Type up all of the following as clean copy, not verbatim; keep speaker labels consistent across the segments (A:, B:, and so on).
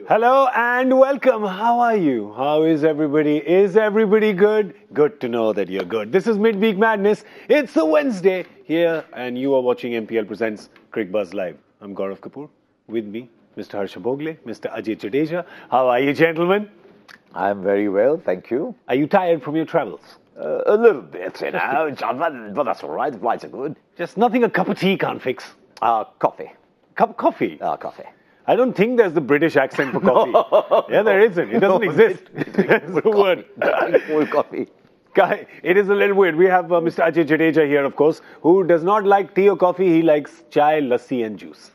A: Hello and welcome. How are you? How is everybody? Is everybody good? Good to know that you're good. This is Midweek Madness. It's a Wednesday here and you are watching MPL Presents Cricbuzz Live. I'm Gaurav Kapur. With me, Mr. Harsha Bhogle, Mr. Ajay, Jadeja. How are you, gentlemen?
B: I'm very well, thank you.
A: Are you tired from your travels?
B: A little bit, but that's all right. Flights are good.
A: Just nothing a cup of tea can't fix.
B: Coffee.
A: Cup of coffee?
B: Coffee.
A: I don't think there's the British accent for coffee.
B: No.
A: Yeah, there isn't. It doesn't exist. There's a word.
B: Cold coffee.
A: Guy, it is a little weird. We have Mr. Ajay Jadeja here, of course, who does not like tea or coffee. He likes chai, lassi and juice.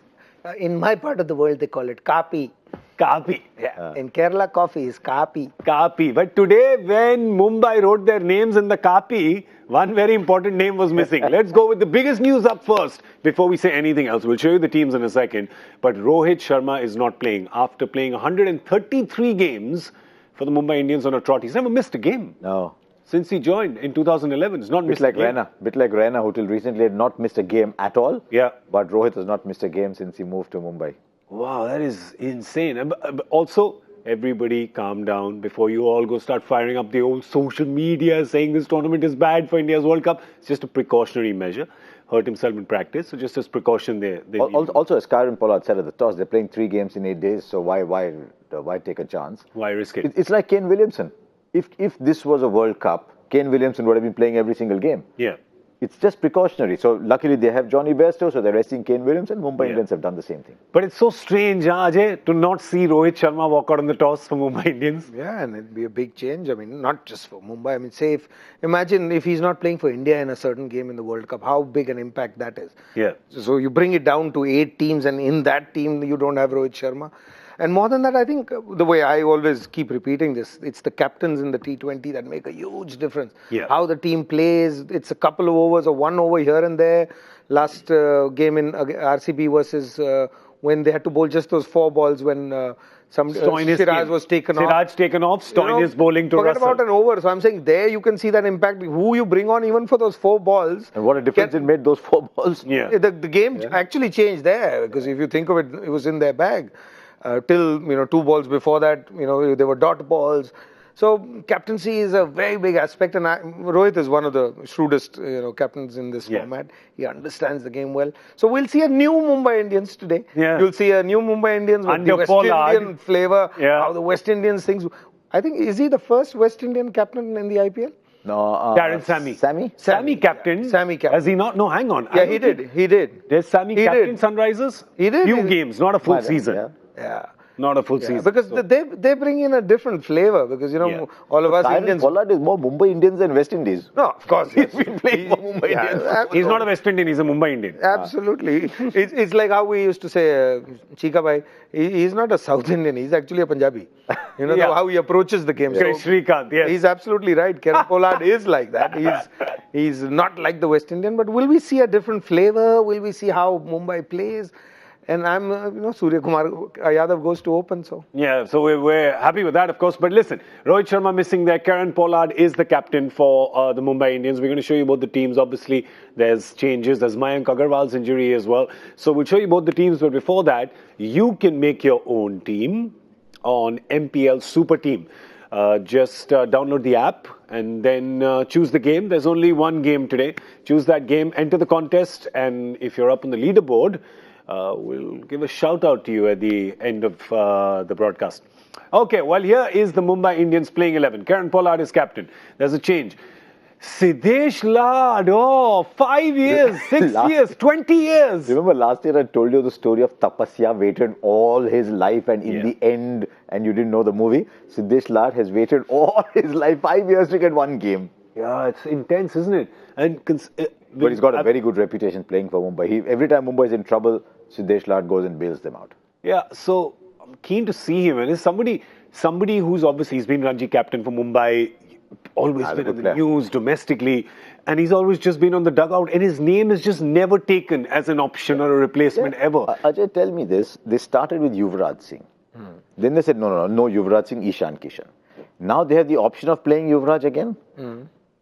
C: In my part of the world, they call it kapi.
A: Kapi.
C: Yeah. In Kerala, coffee is kapi.
A: Kapi. But today, when Mumbai wrote their names in the kapi, one very important name was missing. Let's go with the biggest news up first before we say anything else. We'll show you the teams in a second. But Rohit Sharma is not playing. After playing 133 games for the Mumbai Indians on a trot, he's never missed a game.
B: No.
A: Since he joined in 2011, it's not missed a game.
B: Bit like Raina, who till recently had not missed a game at all.
A: Yeah.
B: But Rohit has not missed a game since he moved to Mumbai.
A: Wow, that is insane. But also, everybody calm down before you all go start firing up the old social media saying this tournament is bad for India's World Cup. It's just a precautionary measure. Hurt himself in practice, so just as precaution there.
B: Also, as Karen Pollard said at the toss, they're playing 3 games in 8 days, so why take a chance?
A: Why risk it?
B: It's like Kane Williamson. If this was a World Cup, Kane Williamson would have been playing every single game.
A: Yeah.
B: It's just precautionary. So luckily they have Johnny Bairstow, so they're resting Kane Williamson. Mumbai Indians have done the same thing.
A: But it's so strange, Ajay, to not see Rohit Sharma walk out on the toss for Mumbai Indians.
C: Yeah, and it'd be a big change. I mean, not just for Mumbai. I mean, imagine if he's not playing for India in a certain game in the World Cup, how big an impact that is.
A: Yeah.
C: So you bring it down to 8 teams, and in that team you don't have Rohit Sharma. And more than that, I think the way I always keep repeating this, it's the captains in the T20 that make a huge difference.
A: Yeah.
C: How the team plays, it's a couple of overs or 1 over here and there. Last game in RCB versus when they had to bowl just those 4 balls when Siraj was taken off.
A: Siraj taken off, Stoinis bowling to
C: forget
A: Russell.
C: about an over. So I'm saying there you can see that impact. Who you bring on even for those 4 balls.
B: And what a difference it made, those 4 balls.
A: Yeah.
C: The game actually changed there because if you think of it, it was in their bag. Till 2 balls before that, they were dot balls. So captaincy is a very big aspect, and Rohit is one of the shrewdest, captains in this format. He understands the game well. So we'll see a new Mumbai Indians today.
A: Yeah.
C: You'll see a new Mumbai Indians with
A: Under
C: the West
A: Pollard.
C: Indian flavor.
A: Yeah.
C: How the West Indians things. I think is he the first West Indian captain in the IPL?
B: No,
A: Darren Sammy. Sammy captain.
C: Yeah. Sammy captain.
A: Has he not? No, hang on.
C: Yeah, he did.
A: There's Sammy captain Sunrisers?
C: He did.
A: Few games, not a full season.
C: Yeah.
A: Not a full season.
C: Because they bring in a different flavor. Because, all of us Indians.
B: Pollard is more Mumbai Indians than West Indies.
C: No, of course.
B: He's been playing for Mumbai Indians.
A: He's not a West Indian, he's a Mumbai Indian.
C: Absolutely. It's like how we used to say, Chika Bhai, he's not a South Indian, he's actually a Punjabi. How he approaches the game.
A: So, Srikanth, yes.
C: He's absolutely right. Karen Pollard is like that. He's not like the West Indian. But will we see a different flavor? Will we see how Mumbai plays? And I'm, Surya Kumar Yadav goes to open, so.
A: Yeah, so we're happy with that, of course. But listen, Rohit Sharma missing there. Karen Pollard is the captain for the Mumbai Indians. We're going to show you both the teams. Obviously, there's changes. There's Mayank Agarwal's injury as well. So we'll show you both the teams. But before that, you can make your own team on MPL Super Team. Just download the app and then choose the game. There's only one game today. Choose that game, enter the contest. And if you're up on the leaderboard, we'll give a shout out to you at the end of the broadcast. Okay, well, here is the Mumbai Indians playing 11. Karen Pollard is captain. There's a change. Siddesh Lad, 5 years, 6 years, 20 years.
B: Remember last year I told you the story of Tapasya waited all his life and in the end, and you didn't know the movie. Siddesh Lad has waited all his life, 5 years to get 1 game.
A: Yeah, it's intense, isn't it?
B: But he's got a very good reputation playing for Mumbai. Every time Mumbai is in trouble, Siddesh Lad goes and bails them out.
A: Yeah, so I'm keen to see him. And it's somebody who's obviously, he's been Ranji captain for Mumbai, always been in the news domestically, and he's always just been on the dugout, and his name is just never taken as an option or a replacement ever.
B: Ajay, tell me this. They started with Yuvraj Singh. Then they said, no Yuvraj Singh, Ishan Kishan. Now they have the option of playing Yuvraj again.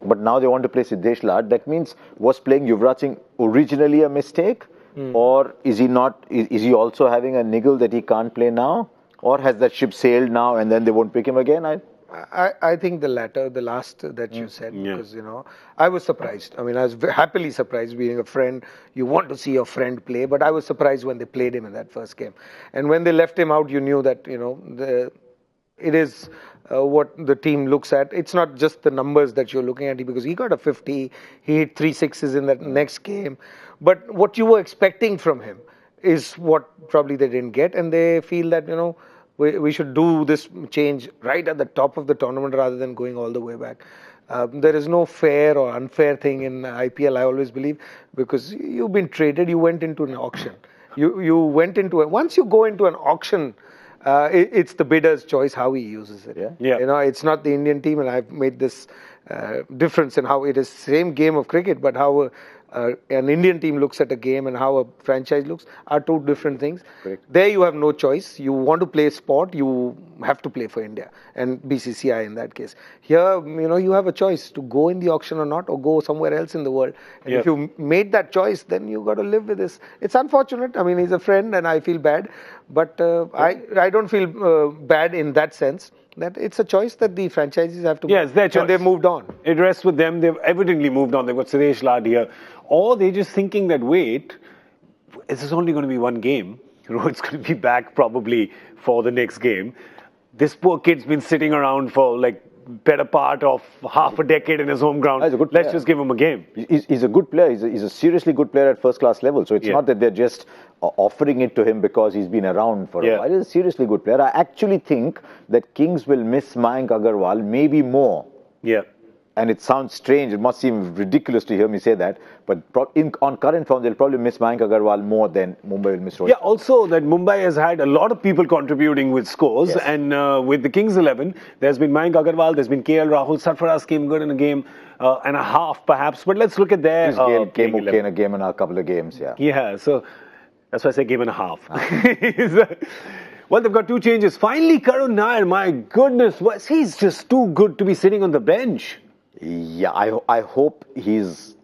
B: But now they want to play Siddesh Lad. That means, was playing Yuvraj Singh originally a mistake? Or is he not? Is he also having a niggle that he can't play now? or has that ship sailed now and then they won't pick him again?
C: I think the latter, the last that you said, because, I was surprised. I mean, I was happily surprised being a friend. You want to see your friend play, but I was surprised when they played him in that first game. And when they left him out, you knew that, it is what the team looks at. It's not just the numbers that you're looking at, because he got a 50, he hit 3 sixes in that next game. But what you were expecting from him is what probably they didn't get, and they feel that, we should do this change right at the top of the tournament rather than going all the way back. There is no fair or unfair thing in IPL, I always believe, because you've been traded, you went into an auction. You went into once you go into an auction, it's the bidder's choice how he uses it.
A: Yeah.
C: It's not the Indian team, and I've made this difference in how it is same game of cricket, but how an Indian team looks at a game and how a franchise looks are two different things.
B: Correct.
C: There you have no choice. You want to play sport, you have to play for India and BCCI in that case. Here, you have a choice to go in the auction or not, or go somewhere else in the world. And if you made that choice, then you got to live with this. It's unfortunate. I mean, he's a friend and I feel bad, but I don't feel bad in that sense. That it's a choice that the franchises have to make.
A: Yes, their choice.
C: And they've moved on.
A: It rests with them. They've evidently moved on. They've got Suresh Lad here. Or they're just thinking that, wait, this is only going to be one game. Rohit's going to be back probably for the next game. This poor kid's been sitting around for better part of half a decade in his home ground.
B: He's a good
A: Let's
B: player.
A: just give him a game.
B: He's a good player. He's a seriously good player at first class level. So it's not that they're just offering it to him because he's been around for a while. He's a seriously good player. I actually think that Kings will miss Mayank Agarwal maybe more.
A: Yeah.
B: And it sounds strange. It must seem ridiculous to hear me say that. But on current form, they'll probably miss Mayank Agarwal more than Mumbai will miss Rohit.
A: Yeah, also that Mumbai has had a lot of people contributing with scores.
B: Yes.
A: And with the Kings 11, there's been Mayank Agarwal, there's been KL Rahul, Sarfaraz came good in a game and a half perhaps. But let's look at their
B: Came okay in a game and a couple of games,
A: Yeah, so that's why I say game and a half. Well, they've got two changes. Finally, Karun Nair, my goodness, he's just too good to be sitting on the bench.
B: Yeah, I hope he's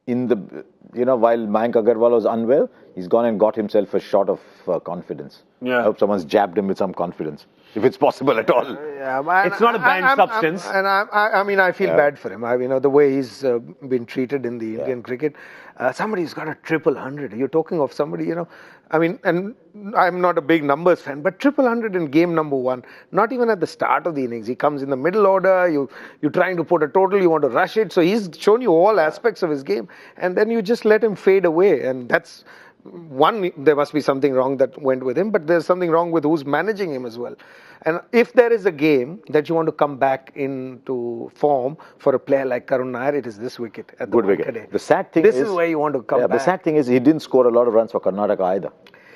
B: in the, while Mayank Agarwal was unwell, he's gone and got himself a shot of confidence.
A: Yeah.
B: I hope someone's jabbed him with some confidence, if it's possible at all.
A: It's not a banned substance.
C: I feel bad for him. The way he's been treated in the Indian cricket. Somebody's got a 100. You're talking of somebody, and I'm not a big numbers fan, but 100 in game number 1, not even at the start of the innings. He comes in the middle order, you're trying to put a total, you want to rush it. So he's shown you all aspects of his game, and then you just let him fade away. And that's one, there must be something wrong that went with him, but there's something wrong with who's managing him as well. And if there is a game that you want to come back into form for a player like Karun Nair, it is this wicket at the
B: Good wicket.
C: today.
B: The sad thing
C: This is where you want to come back.
B: The sad thing is he didn't score a lot of runs for Karnataka either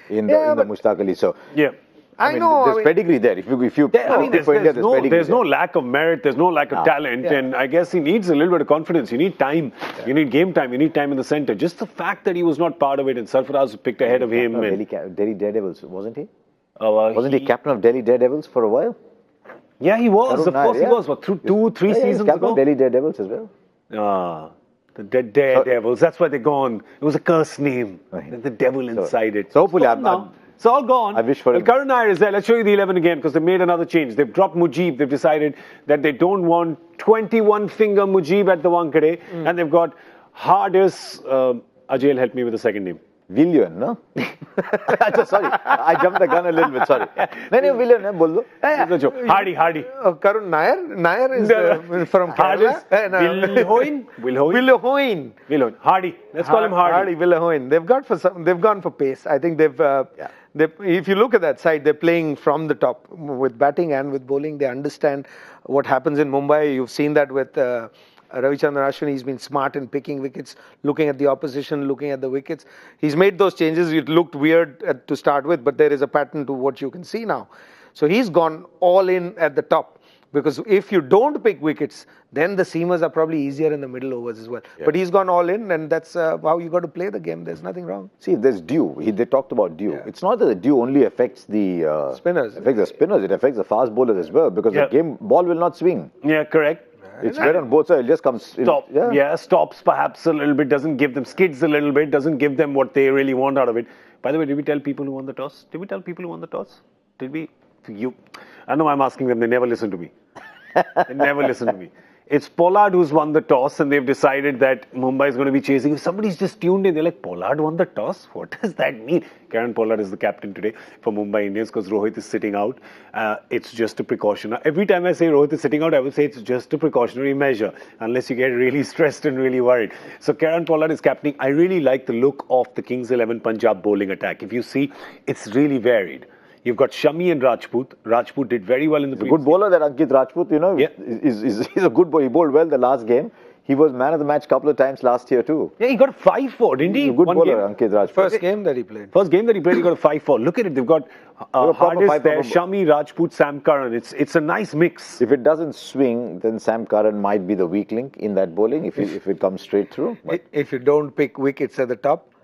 B: in the Mushtaq Ali. So
A: Yeah.
B: There's pedigree there. If you for India, there's pedigree
A: there's no
B: there.
A: lack of merit, there's no lack of talent, and I guess he needs a little bit of confidence. You need time, you need game time, you need time in the centre. Just the fact that he was not part of it, and Sarfaraz picked ahead of him.
B: Delhi Daredevils, wasn't he?
A: Wasn't
B: he captain of Delhi Daredevils for a while?
A: Yeah, he was.
B: Karun
A: Of course,
B: Nair,
A: he was. What, through 2-3 seasons
B: captain
A: ago?
B: of Delhi Daredevils as well.
A: The Daredevils. That's why they're gone. It was a cursed name. There's the devil inside it.
B: So hopefully,
A: it's all gone.
B: I wish for him.
A: Karun Nair is there. Let's show you the 11 again because they made another change. They've dropped Mujib. They've decided that they don't want 21-finger Mujib at the Wankhede. And they've got hardest. Ajay will help me with the second name.
B: Willian, no? Sorry, I jumped the gun a little bit, sorry. No, Willian, bol do.
A: Hardy.
C: Karun Nair is from Kerala.
A: Wilhoin. Hardy. Let's call him Hardy.
C: Wilhoin. They've gone for pace. I think if you look at that side, they're playing from the top with batting and with bowling. They understand what happens in Mumbai. You've seen that with Ravichandran Ashwin. He's been smart in picking wickets, looking at the opposition, looking at the wickets. He's made those changes. It looked weird to start with, but there is a pattern to what you can see now. So he's gone all in at the top. Because if you don't pick wickets, then the seamers are probably easier in the middle overs as well. Yeah. But he's gone all in, and that's how you got to play the game. There's nothing wrong.
B: See, there's dew. They talked about dew. Yeah. It's not that the dew only affects the
C: spinners.
B: Affects the spinners. It affects the fast bowlers as well because the ball will not swing.
A: Yeah, correct.
B: It's red on both sides. It just comes.
A: Stops perhaps a little bit. Doesn't give them skids a little bit. Doesn't give them what they really want out of it. By the way, did we tell people who won the toss? Did we? I know I'm asking them, they never listen to me. They never listen to me. It's Pollard who's won the toss, and they've decided that Mumbai is going to be chasing. If somebody's just tuned in, they're like, Pollard won the toss? What does that mean? Kieron Pollard is the captain today for Mumbai Indians because Rohit is sitting out. It's just a precaution. Every time I say Rohit is sitting out, I will say it's just a precautionary measure, unless you get really stressed and really worried. So Kieron Pollard is captaining. I really like the look of the Kings 11 Punjab bowling attack. If you see, it's really varied. You've got Shami and Rajput. Rajput did very well in the
B: previous good bowler, that Ankit Rajput, he's a good bowler. He bowled well the last game. He was man of the match a couple of times last year too.
A: Yeah, he got a 5-4, didn't he?
B: He's a good bowler, Ankit Rajput.
C: First game that he played.
A: First game that he played, he got a 5-4. Look at it. They've got Hardis there, Shami, Rajput, Sam Curran. It's a nice mix.
B: If it doesn't swing, then Sam Curran might be the weak link in that bowling if it comes straight through.
C: If you don't pick wickets at the top,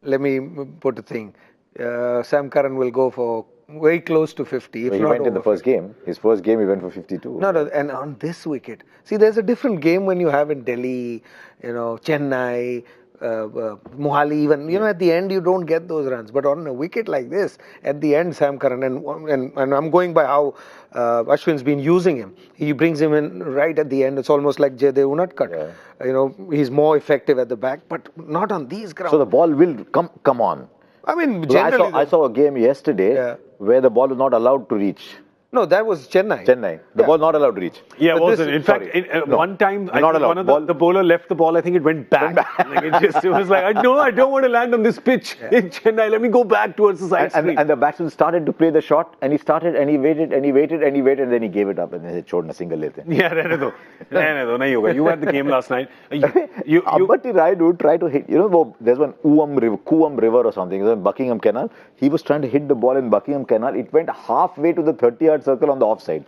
C: let me put a thing. Sam Curran will go for very close to 50. If
B: he
C: not
B: went in the first game. His first game, he went for 52.
C: No, and on this wicket. See, there's a different game when you have in Delhi, Chennai, Mohali even. At the end, you don't get those runs. But on a wicket like this, at the end, Sam Curran, and I'm going by how Ashwin's been using him. He brings him in right at the end. It's almost like Jadeja cut. Yeah. He's more effective at the back, but not on these grounds.
B: So the ball will come on.
C: I mean, generally...
B: I saw a game yesterday where the ball was not allowed to reach.
C: No, that was Chennai.
B: The ball not allowed to reach.
A: Yeah, it wasn't. In fact, one time, I think one of the bowler left the ball. I think it went back. It was like, I don't want to land on this pitch in Chennai. Let me go back towards the side screen.
B: And the batsman started to play the shot, and he started, and he waited, and he waited, and he waited, and then he gave it up, and then he chhodna single lete.
A: Yeah, nahi hoga. You had the game last night.
B: Ambati Rayudu tried to hit. There's one Kuam River or something. In Buckingham Canal. He was trying to hit the ball in Buckingham Canal. It went halfway to the 30-yard circle on the offside.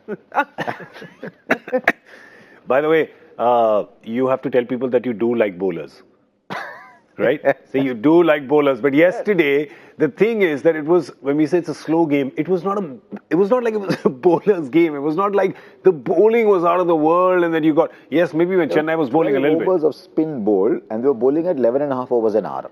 A: By the way, you have to tell people that you do like bowlers. Right? So you do like bowlers. But yesterday, the thing is that it was, when we say it's a slow game, it was not like it was a bowler's game. It was not like the bowling was out of the world and then you got, yes, maybe when Chennai was bowling a little bit.
B: Overs of spin bowl and they were bowling at 11.5 overs an hour.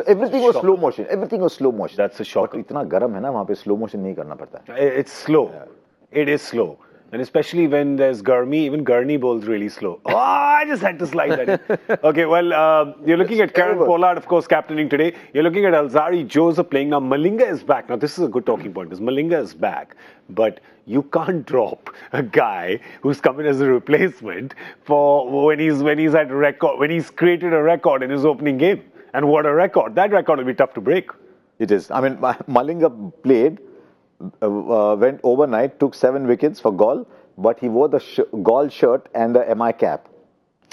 B: Everything was slow motion. Everything was slow motion.
A: That's a shock.
B: But itna garam hai na, wahan pe slow motion nahi karna padta.
A: It's slow. Yeah. It is slow. And especially when there's Gurmi, even Gurney bowls really slow. Oh, I just had to slide that in. Okay, well, you're looking at Kieron Pollard, of course, captaining today. You're looking at Alzari Joseph playing. Now, Malinga is back. Now, this is a good talking point because Malinga is back. But you can't drop a guy who's coming as a replacement for when he's at record, when he's created a record in his opening game. And what a record. That record will be tough to break.
B: It is. I mean, Malinga played. Went overnight, took 7 wickets for Gaul, but he wore the Gaul shirt and the MI cap.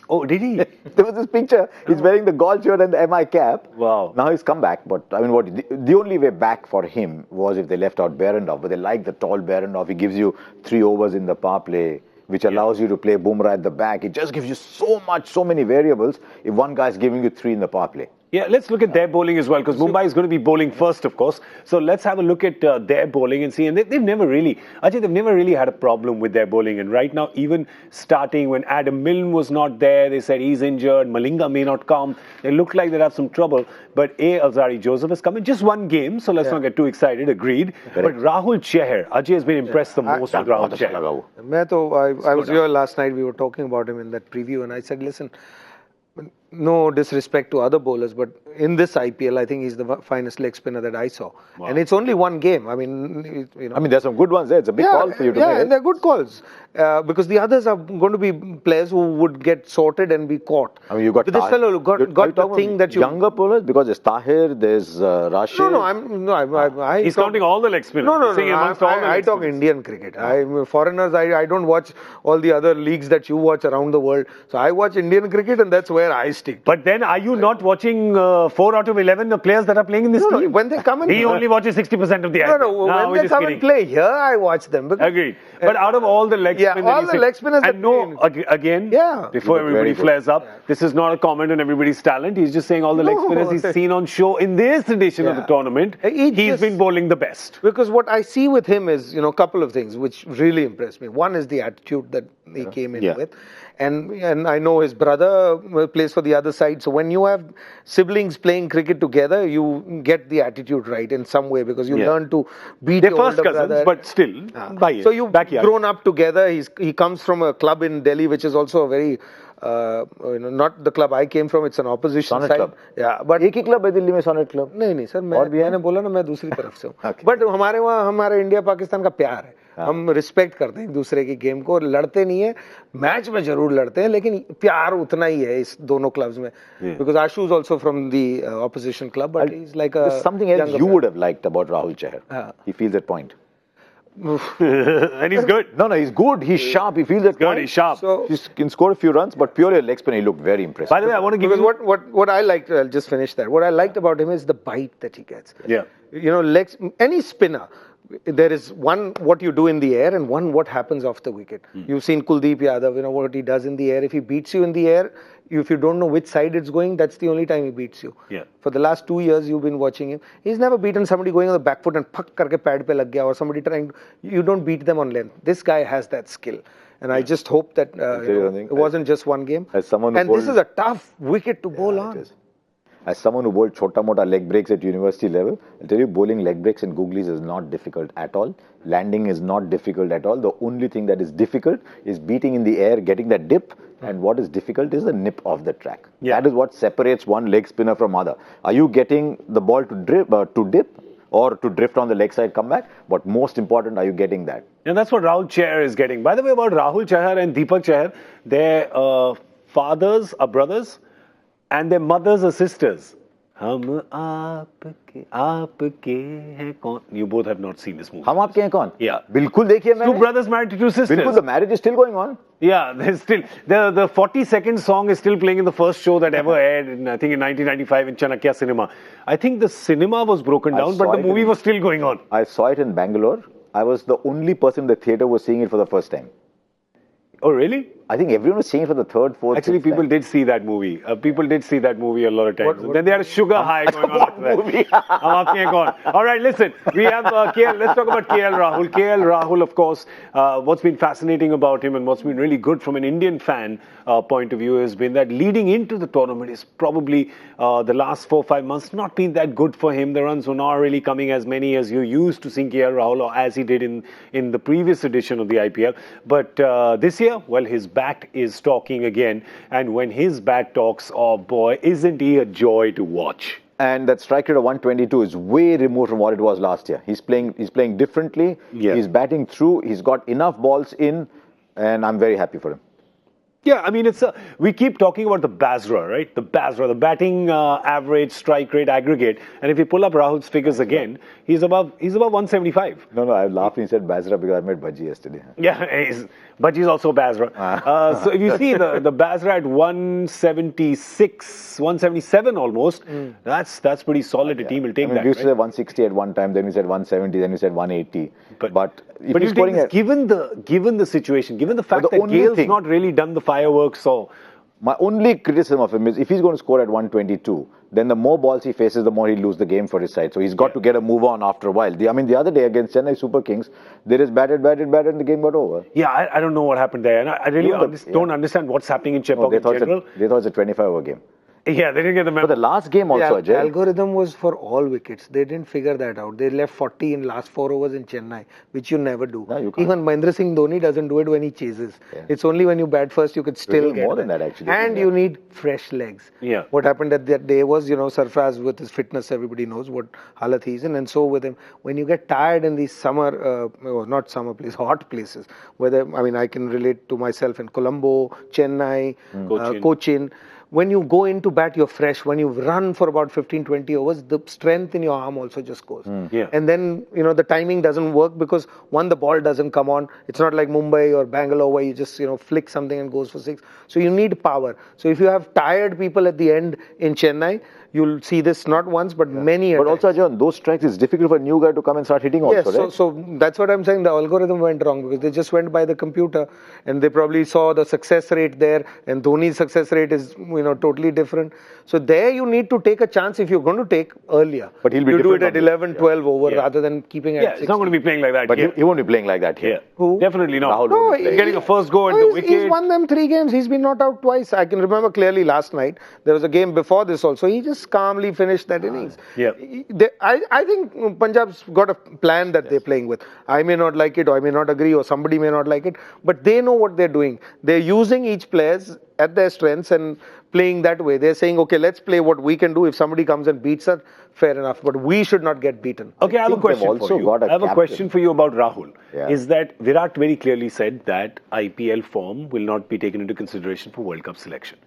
A: Oh, did he?
B: There was this picture. He's wearing the Gaul shirt and the MI cap.
A: Wow.
B: Now he's come back, but I mean, the only way back for him was if they left out Behrendorff, but they like the tall Behrendorff. He gives you 3 overs in the power play, which allows you to play Bumrah at the back. It just gives you so many variables if one guy's giving you 3 in the power play.
A: Yeah, let's look at their bowling as well, because Mumbai is going to be bowling first, of course. So let's have a look at their bowling and see. And they've never really, Ajay, they've never really had a problem with their bowling. And right now, even starting when Adam Milne was not there, they said he's injured, Malinga may not come. They look like they'll have some trouble. But Alzari Joseph has come in just one game, so let's not get too excited, agreed. Correct. But Rahul Chahar, Ajay has been impressed the most with Rahul Chahar.
C: I was here last night, we were talking about him in that preview, and I said, listen, no disrespect to other bowlers, but in this IPL, I think he's the finest leg spinner that I saw. Wow. And it's only one game. I mean,
B: I mean, there's some good ones there. It's a big call for you to make.
C: Yeah, and they're good calls. Because the others are going to be players who would get sorted and be caught.
B: I mean, you got
C: this fellow got the thing that you...
B: Younger bowlers, because there's Tahir, there's Rashid.
A: He's counting all the leg spinners.
C: No. I talk Indian cricket. Foreigners, I don't watch all the other leagues that you watch around the world. So I watch Indian cricket and that's where I stick.
A: But then are you not watching 4 out of 11 the players that are playing in this team?
C: No, when they come in...
A: He only watches 60% of the IPL.
C: No, when they come and play here, I watch them.
A: Agreed. But out of all the leg spinners...
C: all the leg spinners...
A: And again, before everybody flares up, this is not a comment on everybody's talent. He's just saying all the leg spinners he's seen on show in this edition of the tournament, he's been bowling the best.
C: Because what I see with him is, a couple of things which really impressed me. One is the attitude that he came in with. And I know his brother plays for the the other side. So when you have siblings playing cricket together, you get the attitude right in some way because you learn to beat
A: They're
C: your
A: first
C: older
A: cousins,
C: brother.
A: but still,
C: So you've
A: backyard.
C: grown up together. He comes from a club in Delhi, which is also a very, not the club I came from. It's an opposition
B: Sonnet
C: side.
B: club.
C: Yeah, but
B: एक ही club है दिल्ली में Sonnet club.
C: नहीं sir, मैंने बोला ना मैं दूसरी तरफ से हूँ.
B: Okay.
C: बट हमारे वहाँ हमारे इंडिया पाकिस्तान का प्यार है. हम रिस्पेक्ट करते हैं एक दूसरे की गेम को, लड़ते नहीं है, मैच में जरूर लड़ते हैं, लेकिन प्यार उतना ही है इस दोनों क्लब्स में. Because Ashu is also from the opposition club, but he is like a
B: Something else you would have liked about Rahul Chahar. He feels that point.
A: And he's good.
B: No, he's good. He's sharp. He feels that
A: Good,
B: point.
A: he's sharp.
C: So,
B: He can score a few runs, but purely a leg spinner, he looked very impressive.
A: By the way, I want to give
C: because
A: you...
C: what I liked, I'll just finish that. What I liked about him is the bite that he gets.
A: Yeah.
C: You know, legs, any spinner, there is one what you do in the air and one what happens off the wicket. You've seen Kuldeep Yadav, you know what he does in the air. If he beats you in the air, if you don't know which side it's going, that's the only time he beats you.
A: Yeah.
C: For the last 2 years, you've been watching him. He's never beaten somebody going on the back foot and phak karke pad pe lag gaya, or somebody trying. You don't beat them on length. This guy has that skill. And I just hope that it wasn't just one game.
B: As someone who
C: and this
B: bowled-
C: is a tough wicket to bowl on.
B: It is. As someone who bowled chota-mota leg breaks at university level, I'll tell you, bowling leg breaks and googlies is not difficult at all. Landing is not difficult at all. The only thing that is difficult is beating in the air, getting that dip, and what is difficult is the nip of the track.
A: Yeah.
B: That is what separates one leg spinner from other. Are you getting the ball to dip or to drift on the leg side comeback? But most important, are you getting that?
A: And that's what Rahul Chahar is getting. By the way, about Rahul Chahar and Deepak Chahar, their fathers are brothers and their mothers are sisters. हम आपके हैं कौन? You both have not seen this movie.
B: हम आपके हैं कौन?
A: Yeah.
B: बिल्कुल देखिए
A: Two
B: मैंने.
A: brothers married to two sisters.
B: बिल्कुल, the marriage is still going on.
A: Yeah, there's still the 40-second song is still playing in the first show that ever aired in, I think in 1995 in Chanakya Cinema. I think the cinema was broken down, but the movie was still going on.
B: I saw it in Bangalore. I was the only person in the theatre who was seeing it for the first time.
A: Oh, really?
B: I think everyone was seeing it for the third, fourth.
A: Actually,
B: fifth
A: people
B: time.
A: did see that movie. People did see that movie a lot of times. Then they had a sugar high going on after that.
B: movie?
A: हम आपके हैं कौन? All right, listen. We have KL. Let's talk about KL Rahul. KL Rahul, of course, what's been fascinating about him and what's been really good from an Indian fan point of view has been that leading into the tournament is probably the last 4-5 months not been that good for him. The runs were not really coming as many as you used to seeing KL Rahul or as he did in the previous edition of the IPL. But this year, well, his bat is talking again. And when his bat talks, oh boy, isn't he a joy to watch?
B: And that strike rate of 122 is way removed from what it was last year. He's playing differently.
A: Yeah.
B: He's batting through. He's got enough balls in, and I'm very happy for him.
A: Yeah, I mean, we keep talking about the Basra, right? The Basra, the batting average, strike rate, aggregate. And if you pull up Rahul's figures again, he's above 175.
B: No, I laughed when he said Basra because I met Bhaji yesterday.
A: Yeah, but he's also Basra. So if you see the Basra at 176, 177 almost, that's pretty solid. A team will take that.
B: We used to
A: Right?
B: say 160 at one time, then we said 170, then we said 180. But if
A: But
B: he's
A: you
B: scoring
A: think given the situation, given the fact
B: the
A: that
B: only
A: Gale's
B: thing-
A: not really done the fireworks or...
B: my only criticism of him is if he's going to score at 122, then the more balls he faces, the more he'll lose the game for his side. So he's got to get a move on after a while. The other day against Chennai Super Kings, they just batted, and the game got over.
A: Yeah, I don't know what happened there. And I really don't understand what's happening in Chepauk in general.
B: They thought it's a 25-over game.
A: Yeah, they didn't get the memo.
B: But the last game also,
C: The
B: Ajay.
C: algorithm was for all wickets. They didn't figure that out. They left 40 in last 4 overs in Chennai, which you never do.
B: No, you can't.
C: Even Mahendra Singh Dhoni doesn't do it when he chases.
B: Yeah.
C: It's only when you bat first you could still get
B: more than that, actually.
C: And
B: Yeah.
C: you need fresh legs.
A: Yeah.
C: What happened at that day was, Sarfraz with his fitness, everybody knows what halat he's in, and so with him. When you get tired in these not summer places, hot places, I can relate to myself in Colombo, Chennai, Cochin. When you go into bat, you're fresh. When you run for about 15-20 overs, the strength in your arm also just goes.
A: Yeah.
C: And then, the timing doesn't work because the ball doesn't come on. It's not like Mumbai or Bangalore where you just, flick something and goes for 6. So you need power. So if you have tired people at the end in Chennai, you'll see this not once but many.
B: But also, Ajay, on those strikes, it's difficult for a new guy to come and start hitting also,
C: Yes,
B: right?
C: so that's what I'm saying. The algorithm went wrong because they just went by the computer, and they probably saw the success rate there, and Dhoni's success rate is totally different. So there you need to take a chance if you're going to take earlier.
B: But he'll be
C: you do it
B: different
C: at
B: on this.
C: 11, 12 over rather than keeping it
A: Yeah,
C: at
A: it's
C: 6.
A: not going to be playing like that
B: But
A: here.
B: he won't be playing like that here.
A: Yeah.
C: Who?
A: Definitely not.
B: Rahul
C: No,
B: won't be playing.
A: Getting a first go at the wicket.
C: He's won them 3 games. He's been not out twice. I can remember clearly last night. There was a game before this also. He just calmly finished that innings.
A: Yeah.
C: I think Punjab's got a plan that they're playing with. I may not like it, or I may not agree, or somebody may not like it, but they know what they're doing. They're using each players at their strengths and playing that way. They're saying, okay, let's play what we can do. If somebody comes and beats us, fair enough. But we should not get beaten.
A: Okay, I have a
B: think they've
A: question
B: also
A: for you.
B: got a
A: I have a
B: captain.
A: question for you about Rahul.
B: Yeah.
A: Is that Virat very clearly said that IPL form will not be taken into consideration for World Cup selection.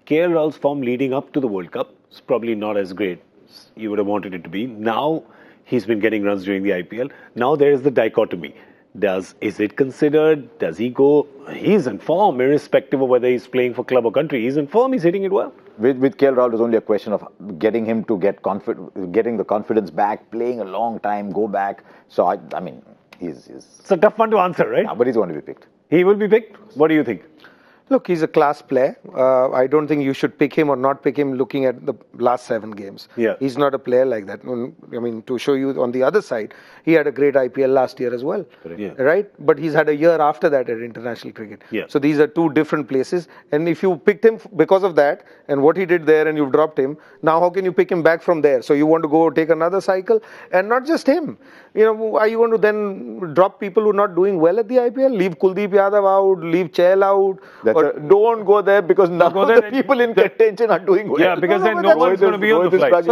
A: KL Rahul's form leading up to the World Cup is probably not as great as you would have wanted it to be. Now he's been getting runs during the IPL. Now there is the dichotomy. Is it considered? Does he go? He's in form, irrespective of whether he's playing for club or country. He's in form. He's hitting it well.
B: With KL Rahul, it was only a question of getting him to getting the confidence back, playing a long time, go back. So, I mean, he's...
A: It's a tough one to answer, right?
B: Yeah, but he's going to be picked.
A: He will be picked. What do you think?
C: Look, he's a class player. I don't think you should pick him or not pick him looking at the last 7 games.
A: Yeah.
C: He's not a player like that. I mean, to show you on the other side, he had a great IPL last year as well.
A: Yeah.
C: Right? But he's had a year after that at international cricket.
A: Yeah.
C: So these are 2 different places. And if you picked him because of that and what he did there and you've dropped him, now how can you pick him back from there? So you want to go take another cycle? And not just him. Are you going to then drop people who are not doing well at the IPL? Leave Kuldeep Yadav out, leave Chahal out.
B: Don't go there because none of the people in contention are doing well.
A: Yeah, because then
C: but
A: no
C: that's-
A: one's going to be on the flight.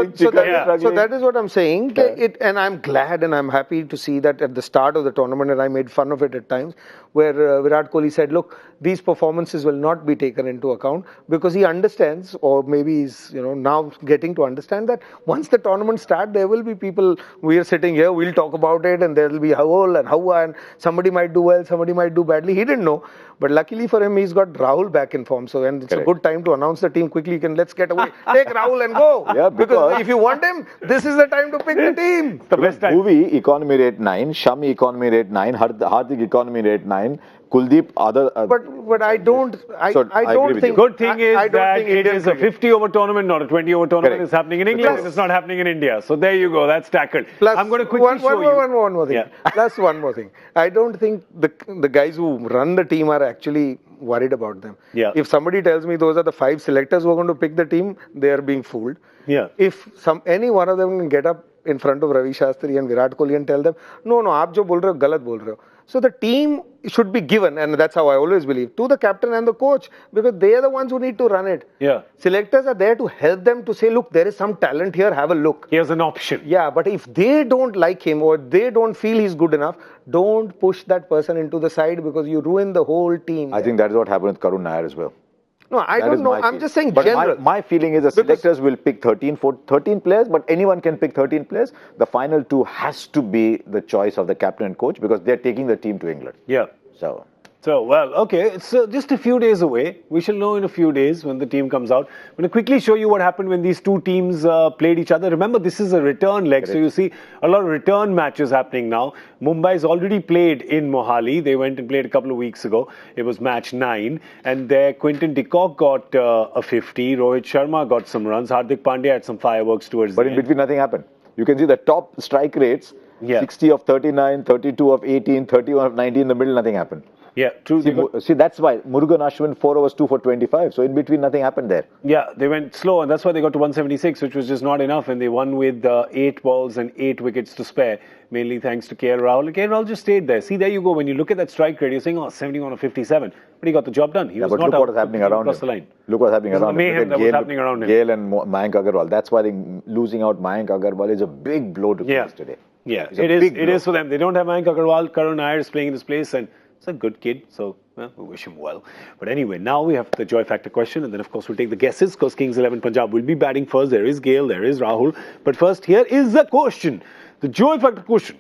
C: So that is what I'm saying. And I'm glad and I'm happy to see that at the start of the tournament, and I made fun of it at times, where Virat Kohli said, look, these performances will not be taken into account, because he understands, or maybe he's now getting to understand, that once the tournament starts, there will be people, we are sitting here, we'll talk about it, and there will be Howell and Hawa, and somebody might do well, somebody might do badly. He didn't know. But luckily for him, he's got Rahul back in form. So, and it's a good time to announce the team quickly. Let's get away. Take Rahul and go.
B: Yeah,
C: because if you want him, this is the time to pick the team.
A: The best time.
B: Bhuvi, economy rate 9. Shami, economy rate 9. Hardik, economy rate 9. Kuldeep, other...
C: But I don't... I
B: So, I
C: don't
B: agree with
C: think...
A: Good thing is
C: I don't
A: that
C: think
A: it
C: Indian
A: is a
C: cricket-
A: 50-over tournament, not a 20-over tournament.
B: Correct.
A: It's happening in England.
C: Plus-
A: It's not happening in India. So there you go. That's tackled.
C: Plus,
A: I'm going to quickly show you.
C: One more thing.
A: Yeah.
C: Plus one more thing. I don't think the guys who run the team are actually worried about them.
A: Yeah.
C: If somebody tells me those are the 5 selectors who are going to pick the team, they are being fooled.
A: Yeah.
C: If any one of them can get up in front of Ravi Shastri and Virat Kohli and tell them, no, aap jo bol rahe ho, galat bol rahe ho. So the team should be given, and that's how I always believe, to the captain and the coach, because they are the ones who need to run it.
A: Yeah.
C: Selectors are there to help them to say, look, there is some talent here, have a look.
A: Here's an option.
C: Yeah, but if they don't like him or they don't feel he's good enough, don't push that person into the side, because you ruin the whole team.
B: I think that is what happened with Karun Nair as well.
C: No, I
B: That
C: don't
B: is
C: know.
B: my
C: I'm
B: feeling.
C: just saying
B: But
C: general.
B: my feeling is the selectors will pick 13 players, but anyone can pick 13 players. The final 2 has to be the choice of the captain and coach, because they're taking the team to England.
A: Yeah.
B: So,
A: well, okay, it's just a few days away. We shall know in a few days when the team comes out. I'm going to quickly show you what happened when these 2 teams played each other. Remember, this is a return leg, so you see a lot of return matches happening now. Mumbai's already played in Mohali. They went and played a couple of weeks ago. It was match 9, and there Quinton de Kock got a 50. Rohit Sharma got some runs. Hardik Pandya had some fireworks towards
B: but
A: the
B: in
A: end.
B: between, nothing happened. You can see the top strike rates,
A: Yeah.
B: 60 of 39, 32 of 18, 31 of 19, in the middle, nothing happened.
A: Yeah, true.
B: See, that's why Murugan Ashwin 4 overs 2 for 25. So in between, nothing happened there.
A: Yeah, they went slow, and that's why they got to 176, which was just not enough. And they won with 8 balls and 8 wickets to spare, mainly thanks to KL Rahul. KL Rahul just stayed there. See, there you go. When you look at that strike rate, you're saying, 71 or 57. But he got the job done. He was
B: But
A: not
B: look
A: out
B: what is happening around
A: across
B: him.
A: the line.
B: Look what's happening
A: This is
B: around
A: the
B: him.
A: mayhem that was happening around him.
B: Gale and Mayank Agarwal. That's why losing out Mayank Agarwal is a big blow to Kings today.
A: Yeah,
B: It's a
A: it is.
B: big
A: It
B: blow.
A: is for them. They don't have Mayank Agarwal. Karun Nair is playing in this place, and it's a good kid. So we wish him well. But anyway, now we have the joy factor question, and then of course we'll take the guesses, because Kings 11 Punjab will be batting first. There is Gale, there is Rahul. But first, here is the question, the joy factor question.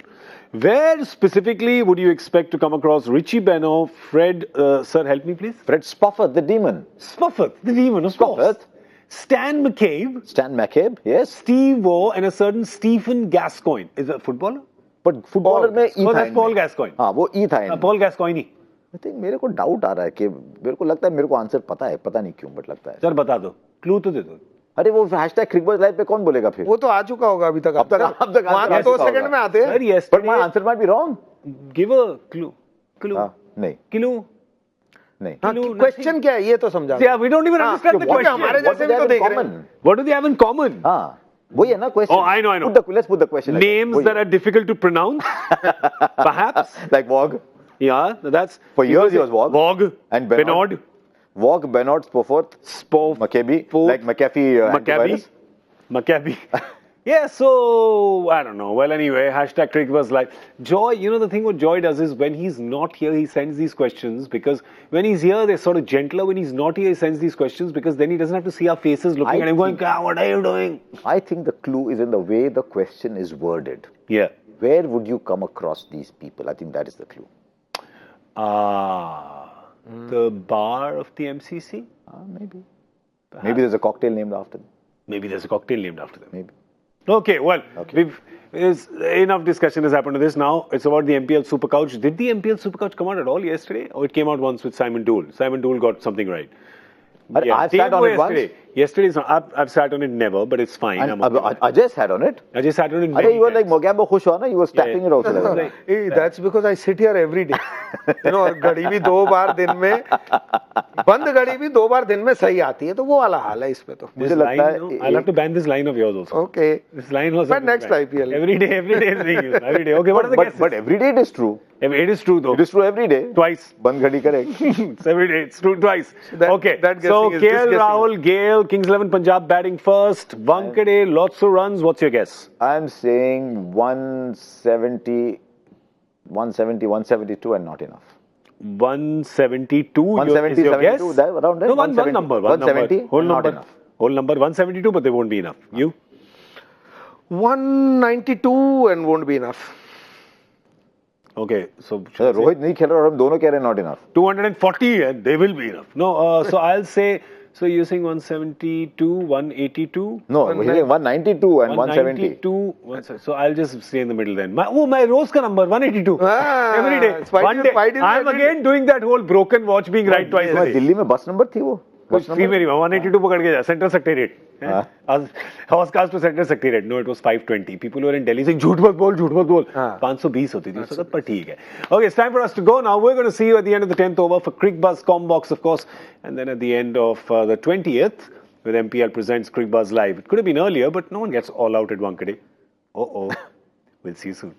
A: Where specifically would you expect to come across Richie Beno, Fred? Sir, help me please.
B: Fred Spofford, the demon.
A: Spofford, the demon of course.
B: Spofford?
A: Stan McCabe,
B: Stan McCabe, yes.
A: Steve Waugh, and a certain Stephen Gascoigne. Is that a footballer?
B: But footballer में E
A: Oh,
B: था
A: that's Paul
B: इनमें।
A: Gascoigne.
B: हाँ वो E था इनमें।
A: Paul Gascoigne.
B: I think मेरे को doubt आ रहा है कि मेरे को लगता है मेरे को आंसर पता है, पता नहीं क्यों, बट लगता है।
A: सर बता दो, क्लू तो दे दो।
B: अरे वो हैशटैग क्रिकबज़ लाइव पे कौन बोलेगा फिर?
C: वो तो आ चुका होगा अभी तक।
B: अब तक
C: वहाँ तो 2 सेकंड में आते हैं।
A: Sir, yes.
B: But my answer might be wrong.
A: Give a clue. Clue.
B: नहीं,
A: Clue.
B: नहीं।
C: क्वेश्चन क्या है ये तो समझा।
A: Yeah, we don't even understand the
C: क्योंकि
A: question.
C: हमारे जैसे भी तो देख रहे हैं।
A: What do they have in common?
B: हाँ, वही है ना question.
A: Oh, I know.
B: Let's put the question.
A: Names that are difficult to pronounce, perhaps.
B: Like Vog.
A: Yeah, that's.
B: For years he was Vog.
A: Vog.
B: And
A: Bernard.
B: Vog, Bernard, Spofford. McCabe. Like McAfee.
A: McCabe. McCabe. Yeah, so I don't know. Well, anyway, hashtag Cricbuzz Live. Joy, you know, the thing what Joy does is when he's not here, he sends these questions because when he's here, they're sort of gentler. When he's not here, he sends these questions because then he doesn't have to see our faces looking at him going, what are you doing?
B: I think the clue is in the way the question is worded.
A: Yeah.
B: Where would you come across these people? I think that is the clue.
A: The bar of the MCC?
B: Maybe. Perhaps. Maybe there's a cocktail named after them.
A: Maybe there's a cocktail named after them.
B: Maybe.
A: Okay, well, enough discussion has happened to this now. It's about the MPL Super Couch. Did the MPL Super Couch come out at all yesterday? Or it came out once with Simon Dool? Simon Dool got something right.
B: But I've sat on it once.
A: Yesterday's not. I've sat on it never, but it's fine.
B: And Ajay sat on it.
A: Ajay sat on it.
B: Ajay, you were like Mogambo Khush हुआ ना? You were tapping it also.
A: Like,
C: hey, that's because I sit here every day. You know, घड़ी भी 2 बार दिन में बंद घड़ी भी 2 बार दिन में सही आती है तो वो वाला हाल है इसमें तो
A: मुझे लगता है I'll have to ban this line of yours also.
C: Okay.
A: This line was.
C: But next IPL.
A: Every day is being used. Every day. Okay, what are the guesses?
B: But every day it is true.
A: It is true though.
B: It is true every day.
A: Twice.
B: बंद घड़ी correct.
A: It's every day. It's true twice. Okay.
C: That
A: So
C: guessing is
A: KL
C: disguessing.
A: Rahul, Gale, Kings 11 Punjab batting first. Wankhede, lots of runs. What's your guess?
B: I'm saying 170, 172 and not enough.
A: 172.
B: 170,
A: is your
B: 72,
A: guess?
B: that, around there.
A: No, one number.
B: 170,
A: Whole
B: not
A: number.
B: enough.
A: Whole number 172, but they won't be enough. You?
C: 192 and won't be enough.
A: Okay, so
B: Rohit नहीं खेल रहा और हम दोनों कह रहे हैं not enough.
A: 240 and they will be enough. No, so I'll say. So you're saying 172, 182?
B: No, we're saying 192 and 170.
A: 192, so I'll just stay in the middle then. My rose ka number, 182. Every day.
C: One day.
A: I'm again doing that whole broken watch being right twice a day.
B: Delhi में बस number थी वो.
A: कुछ थी मेरी 182 पकड़ के जा Central Secretariat. Housecarls to Central Secretariat. No, it was 520. People were in Delhi saying झूठ मत बोल 520 होती थी उसका पर ठीक है. Okay, it's time for us to go now. We're going to see you at the end of the 10th over for Cricbuzz Combox, of course, and then at the end of the 20th with MPL presents Cricbuzz Live. It could have been earlier, but no one gets all out at Wankhede. We'll see you soon.